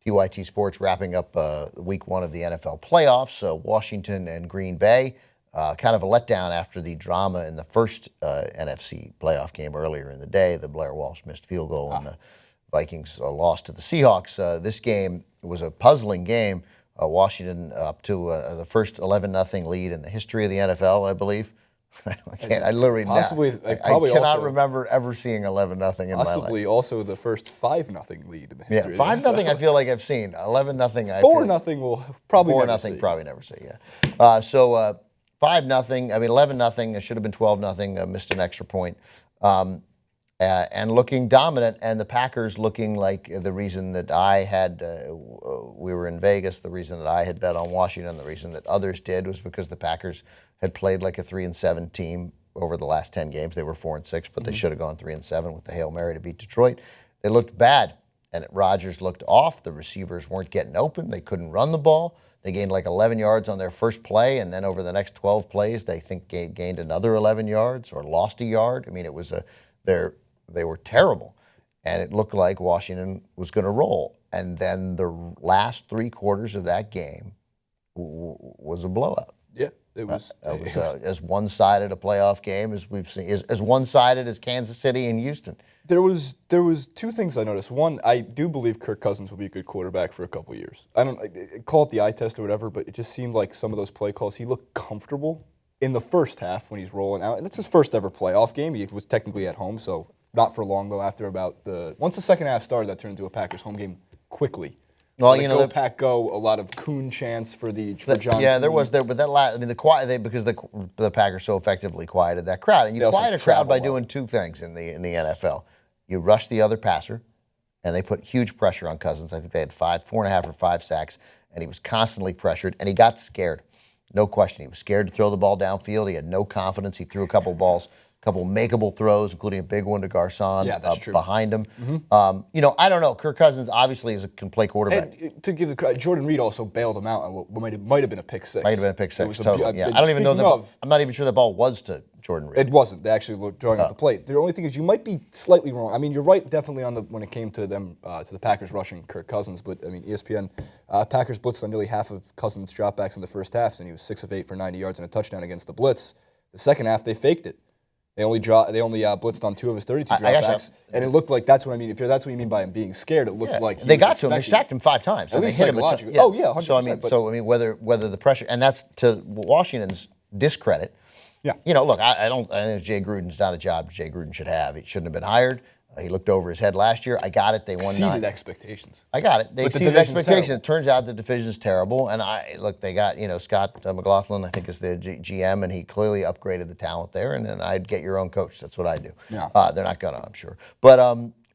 PYT Sports wrapping up week one of the NFL playoffs. Washington and Green Bay, kind of a letdown after the drama in the first NFC playoff game earlier in the day. The Blair Walsh missed field goal and the Vikings lost to the Seahawks. This game was a puzzling game. Washington up to the first 11-0 lead in the history of the NFL, I believe. I literally I cannot remember ever seeing 11-0 in my life. Possibly also the first 5-0 lead in the history. Yeah, 5-0 I feel like I've seen. 11-0 4-0 will probably 4-0 probably never see. Yeah. 5-0. I mean 11-0. It should have been 12-0. Missed an extra point. And looking dominant, and the Packers looking like the reason that I had, we were in Vegas, the reason that I had bet on Washington, the reason that others did was because the Packers had played like a 3-7 team over the last 10 games. They were 4-6, but they should have gone 3-7 with the Hail Mary to beat Detroit. They looked bad, and Rodgers looked off. The receivers weren't getting open. They couldn't run the ball. They gained like 11 yards on their first play, and then over the next 12 plays, they think gained another 11 yards or lost a yard. I mean, it was they were terrible, and it looked like Washington was going to roll. And then the last 3 quarters of that game was a blowout. Yeah, it was as one-sided a playoff game as we've seen, as one-sided as Kansas City and Houston. There was 2 things I noticed. One, I do believe Kirk Cousins will be a good quarterback for a couple of years. I don't call it the eye test or whatever, but it just seemed like some of those play calls, he looked comfortable in the first half when he's rolling out. And it's his first ever playoff game. He was technically at home, so not for long though. After once the second half started, that turned into a Packers home game quickly. Well, go Pack go. A lot of Coon chants for John. Yeah, Coon. there was but that last. I mean, because the Packers so effectively quieted that crowd, and you quiet a crowd by doing 2 things in the NFL. You rush the other passer, and they put huge pressure on Cousins. I think they had 4.5 or 5 sacks, and he was constantly pressured, and he got scared. No question, he was scared to throw the ball downfield. He had no confidence. He threw a couple makeable throws, including a big one to Garcon behind him. Mm-hmm. I don't know. Kirk Cousins obviously can play quarterback. And to give the credit, Jordan Reed also bailed him out, and might have been a pick 6. Might have been a pick 6. Totally. I don't even know I'm not even sure the ball was to Jordan Reed. It wasn't. They actually were drawing out the plate. The only thing is you might be slightly wrong. I mean, you're right definitely when it came to them to the Packers rushing Kirk Cousins, but I mean ESPN Packers blitzed on nearly half of Cousins' dropbacks in the first half, and he was 6 of 8 for 90 yards and a touchdown against the blitz. The second half they faked it. They only blitzed on 2 of his 32 dropbacks, and it looked like that's what I mean. If that's what you mean by him being scared, it looked like they got to him. They stacked him 5 times. So they hit him. 100%. So I mean, whether the pressure, and that's to Washington's discredit. Yeah. Look, I think Jay Gruden's not a job Jay Gruden should have. He shouldn't have been hired. He looked over his head last year. I got it. They won 9. Exceeded expectations. I got it. They exceeded expectations. It turns out the division's terrible. And they got, Scott McLaughlin, I think, is the GM, and he clearly upgraded the talent there. And then I'd get your own coach. That's what I do. Yeah. They're not gonna, I'm sure. But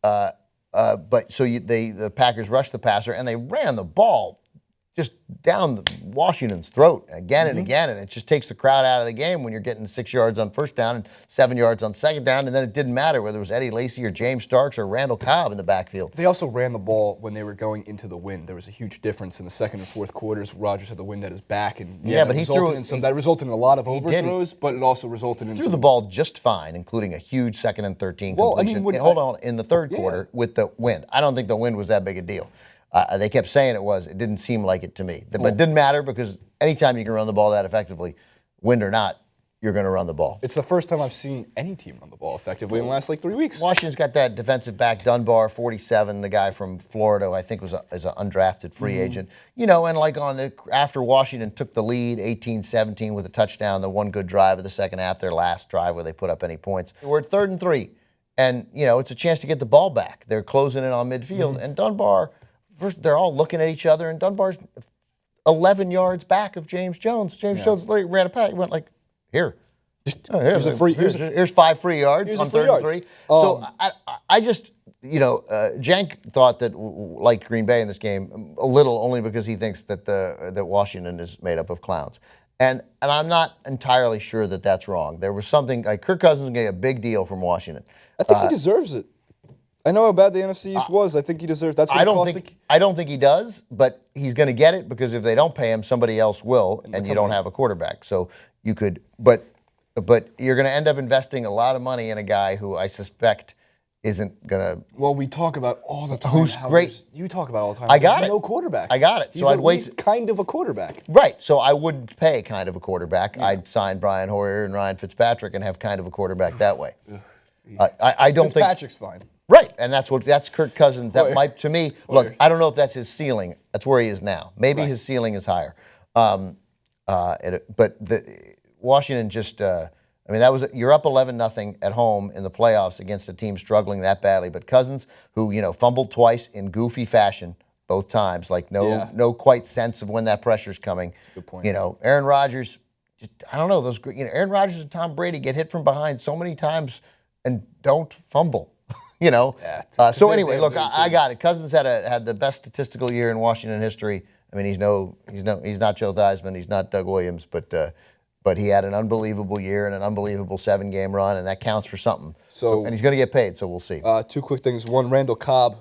the Packers rushed the passer and they ran the ball just down Washington's throat again and again, and it just takes the crowd out of the game when you're getting 6 yards on first down and 7 yards on second down, and then it didn't matter whether it was Eddie Lacy or James Starks or Randall Cobb in the backfield. They also ran the ball when they were going into the wind. There was a huge difference in the second and fourth quarters. Rodgers had the wind at his back, and that resulted in a lot of overthrows, but it also resulted in threw the ball just fine, including a huge 2nd and 13 completion. Hold on, in the third quarter with the wind. I don't think the wind was that big a deal. They kept saying it was. It didn't seem like it to me. But it didn't matter because anytime you can run the ball that effectively, wind or not, you're going to run the ball. It's the first time I've seen any team run the ball effectively in the last 3 weeks. Washington's got that defensive back, Dunbar, 47, the guy from Florida, I think is an undrafted free agent. And after Washington took the lead, 18-17 with a touchdown, the one good drive of the second half, their last drive where they put up any points. We're at 3rd and 3, and it's a chance to get the ball back. They're closing in on midfield, and Dunbar. First, they're all looking at each other, and Dunbar's 11 yards back of James Jones. James Jones ran a pass. He went like, here. Here's 5 free yards on 3rd and 3. So I just, Jank thought that, like Green Bay in this game, a little only because he thinks that that Washington is made up of clowns. And I'm not entirely sure that that's wrong. There was something, like Kirk Cousins getting a big deal from Washington. I think he deserves it. I know how bad the NFC East was. I think he deserves. That's what I don't think he does, but he's going to get it because if they don't pay him, somebody else will, and you don't have a quarterback. So you could, but you're going to end up investing a lot of money in a guy who I suspect isn't going to. Well, we talk about all the time. Who's great? You talk about all the time. I got it. No quarterbacks. I got it. He's So I'd at wait. least kind of a quarterback. Right. So I wouldn't pay kind of a quarterback. I'd sign Brian Hoyer and Ryan Fitzpatrick and have kind of a quarterback that way. I don't think Fitzpatrick's fine. Right, and that's Kirk Cousins. That Hoyer. might, to me, look, I don't know if that's his ceiling. That's where he is now. Maybe his ceiling is higher. But Washington just, you're up 11-0 at home in the playoffs against a team struggling that badly. But Cousins, who fumbled twice in goofy fashion, both times, like no quite sense of when that pressure's coming. That's a good point. Aaron Rodgers, I don't know, Aaron Rodgers and Tom Brady get hit from behind so many times and don't fumble. So anyway, look, I got it. Cousins had the best statistical year in Washington history. I mean, he's not Joe Theismann, he's not Doug Williams, but he had an unbelievable year and an unbelievable 7-game run, and that counts for something. And he's going to get paid, so we'll see. 2 quick things. One, Randall Cobb,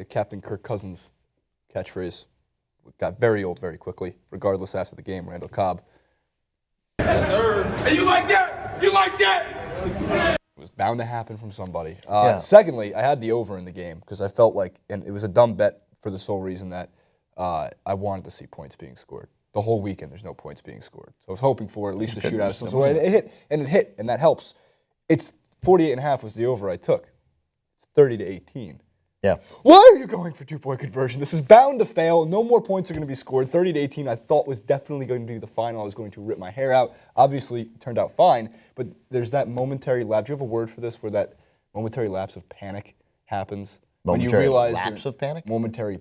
Captain Kirk Cousins catchphrase, got very old very quickly. Regardless, after the game, Randall Cobb. Yes, sir. Hey, you like that? You like that? It was bound to happen from somebody. Yeah. Secondly, I had the over in the game because I felt like, and it was a dumb bet for the sole reason that I wanted to see points being scored. The whole weekend, there's no points being scored. So I was hoping for at least a shootout. So it hit, and that helps. It's 48.5 was the over I took. It's 30-18. Yeah. Why are you going for 2-point conversion? This is bound to fail. No more points are going to be scored. 30-18 I thought was definitely going to be the final. I was going to rip my hair out. Obviously, it turned out fine, but there's that momentary lapse. Do you have a word for this where that momentary lapse of panic happens? Momentary when you realize lapse of panic? Momentary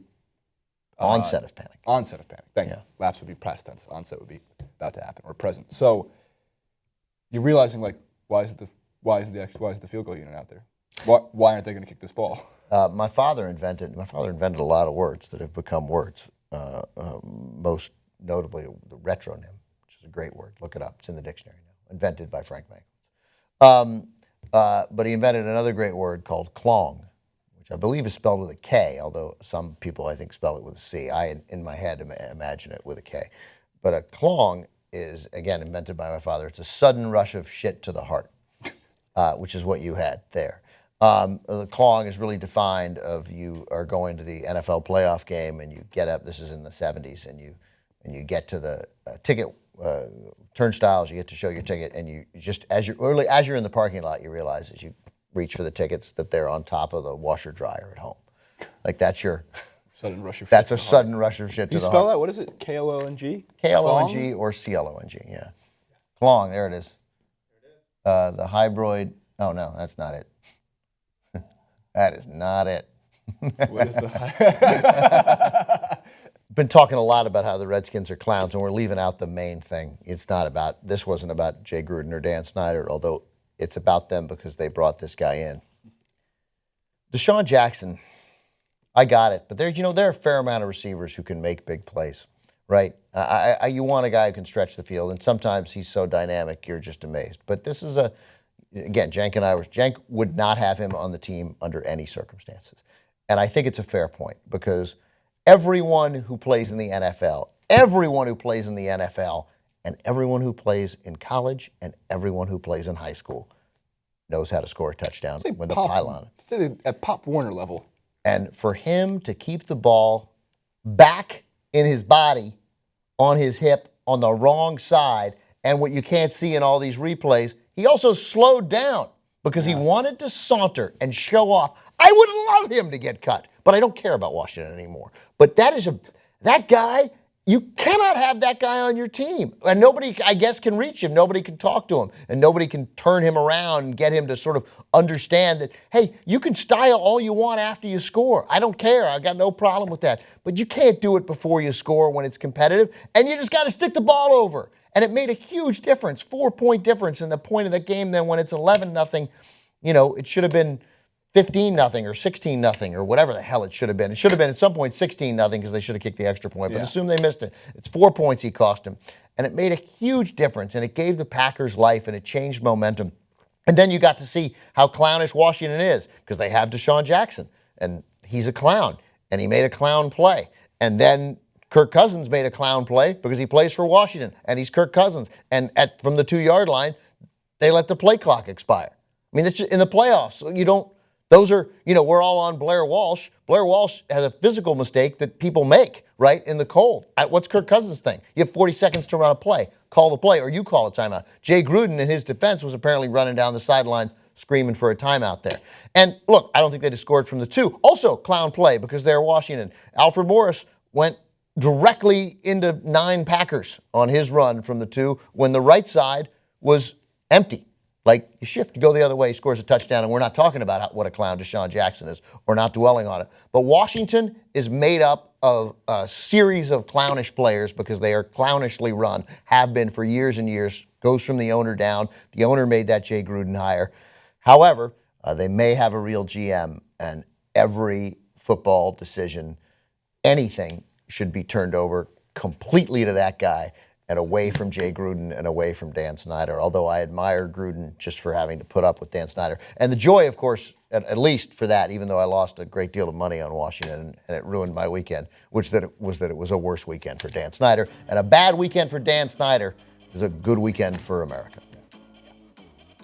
onset of panic. Onset of panic. Thank you. Lapse would be past tense. Onset would be about to happen or present. So you're realizing, like, why is the field goal unit out there? Why aren't they going to kick this ball? My father invented a lot of words that have become words. Most notably, the retronym, which is a great word. Look it up; it's in the dictionary now. Invented by Frank Mankiewicz. But he invented another great word called clong, which I believe is spelled with a K. Although some people, I think, spell it with a C. I, in my head, imagine it with a K. But a clong is, again, invented by my father. It's a sudden rush of shit to the heart, which is what you had there. The clong is really defined of you are going to the NFL playoff game and you get up, this is in the 70s, and you get to the ticket turnstiles, you get to show your ticket, and you just, as you're in the parking lot, you realize as you reach for the tickets that they're on top of the washer dryer at home. Like that's your sudden rush of shit. That's a sudden rush of shit to the heart. You spell that? What is it? K-L-O-N-G? K-L-O-N-G or C-L-O-N-G, yeah. Clong, there it is. The hybrid, oh no, that's not it. That is not it. What is the Been talking a lot about how the Redskins are clowns, and we're leaving out the main thing. This wasn't about Jay Gruden or Dan Snyder, although it's about them because they brought this guy in. Deshaun Jackson, I got it, but there are a fair amount of receivers who can make big plays, right? You want a guy who can stretch the field, and sometimes he's so dynamic you're just amazed. But this is again, Jank would not have him on the team under any circumstances. And I think it's a fair point because everyone who plays in the NFL, and everyone who plays in college, and everyone who plays in high school knows how to score a touchdown with a pylon. At Pop Warner level. And for him to keep the ball back in his body, on his hip, on the wrong side, and what you can't see in all these replays, he also slowed down because he wanted to saunter and show off. I would love him to get cut, but I don't care about Washington anymore. But that guy, you cannot have that guy on your team. And nobody, I guess, can reach him. Nobody can talk to him. And nobody can turn him around and get him to sort of understand that, hey, you can style all you want after you score. I don't care. I got no problem with that. But you can't do it before you score when it's competitive. And you just got to stick the ball over. And it made a huge difference, 4-point difference in the point of the game. Then when it's 11-0, it should have been 15-0 or 16-0 or whatever the hell it should have been. It should have been at some point 16-0 because they should have kicked the extra point. But assume they missed it. It's 4 points he cost him. And it made a huge difference. And it gave the Packers life and it changed momentum. And then you got to see how clownish Washington is because they have Deshaun Jackson. And he's a clown. And he made a clown play. And then Kirk Cousins made a clown play because he plays for Washington, and he's Kirk Cousins. And from the 2-yard line, they let the play clock expire. I mean, it's just, in the playoffs, Those are, we're all on Blair Walsh. Blair Walsh has a physical mistake that people make, right, in the cold. What's Kirk Cousins' thing? You have 40 seconds to run a play. Call the play, or you call a timeout. Jay Gruden, in his defense, was apparently running down the sideline screaming for a timeout there. And look, I don't think they'd have scored from the 2. Also, clown play because they're Washington. Alfred Morris went directly into 9 Packers on his run from the 2 when the right side was empty. Like, you shift, you go the other way, he scores a touchdown, and we're not talking about what a clown Deshaun Jackson is. We're not dwelling on it. But Washington is made up of a series of clownish players because they are clownishly run, have been for years and years, goes from the owner down. The owner made that Jay Gruden hire. However, they may have a real GM, and every football decision, anything, should be turned over completely to that guy and away from Jay Gruden and away from Dan Snyder, although I admire Gruden just for having to put up with Dan Snyder. And the joy, of course, at least for that, even though I lost a great deal of money on Washington and it ruined my weekend, was that it was a worse weekend for Dan Snyder. And a bad weekend for Dan Snyder is a good weekend for America.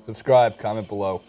Subscribe, comment below.